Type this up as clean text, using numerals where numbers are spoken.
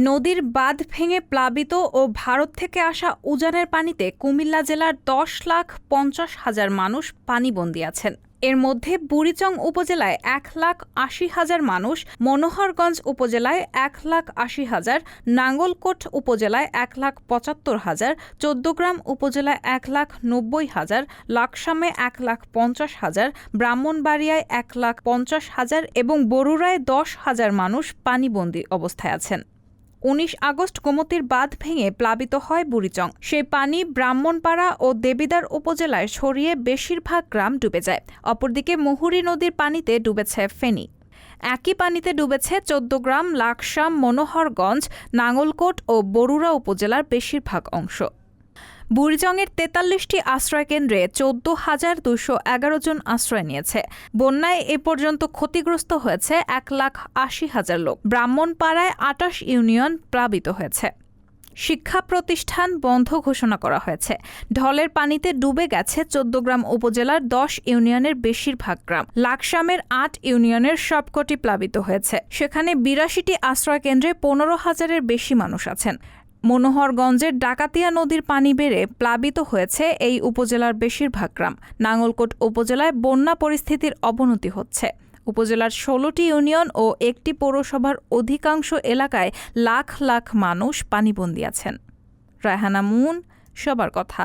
নদীর বাঁধ ভেঙে প্লাবিত ও ভারত থেকে আসা উজানের পানিতে কুমিল্লা জেলার 10,50,000 মানুষ পানিবন্দী আছেন। এর মধ্যে বুড়িচং উপজেলায় 1,80,000 মানুষ, মনোহরগঞ্জ উপজেলায় 1,80,000, নাঙ্গলকোট উপজেলায় 1,75,000, চৌদ্দগ্রাম উপজেলায় 1,90,000, লাকসামে 1,50,000, ব্রাহ্মণবাড়িয়ায় 1,50,000 এবং বরুড়ায় 10,000 মানুষ পানিবন্দী অবস্থায় আছেন। 19 আগস্ট গোমতীর বাঁধ ভেঙে প্লাবিত হয় বুড়িচং। সেই পানি ব্রাহ্মণপাড়া ও দেবিদ্বার উপজেলায় ছড়িয়ে বেশিরভাগ গ্রাম ডুবে যায়। অপরদিকে মুহুরী নদীর পানিতে ডুবেছে ফেনী। একই পানিতে ডুবেছে চৌদ্দগ্রাম, লাকসাম, মনোহরগঞ্জ, নাঙ্গলকোট ও বরুড়া উপজেলার বেশিরভাগ অংশ। বুড়িচংয়ের 43টি আশ্রয়কেন্দ্রে 14,211 জন আশ্রয় নিয়েছে। বন্যায় এ পর্যন্ত ক্ষতিগ্রস্ত হয়েছে 1,80,000 লোক। ব্রাহ্মণপাড়ায় 28 ইউনিয়ন প্লাবিত হয়েছে। শিক্ষা প্রতিষ্ঠান বন্ধ ঘোষণা করা হয়েছে। ঢলের পানিতে ডুবে গেছে চৌদ্দগ্রাম উপজেলার 10 ইউনিয়নের বেশিরভাগ গ্রাম। লাকসামের 8 ইউনিয়নের সবকটি প্লাবিত হয়েছে। সেখানে 82টি আশ্রয়কেন্দ্রে 15,000-এর বেশি মানুষ আছেন। মনোহরগঞ্জের ডাকাতিয়া নদীর পানি বেড়ে প্লাবিত হয়েছে এই উপজেলার বেশিরভাগ গ্রাম। নাঙ্গলকোট উপজেলায় বন্যা পরিস্থিতির অবনতি হচ্ছে। উপজেলার 16টি ইউনিয়ন ও একটি পৌরসভার অধিকাংশ এলাকায় লাখ লাখ মানুষ পানিবন্দী আছেন। রায়হানা মুন, সবার কথা।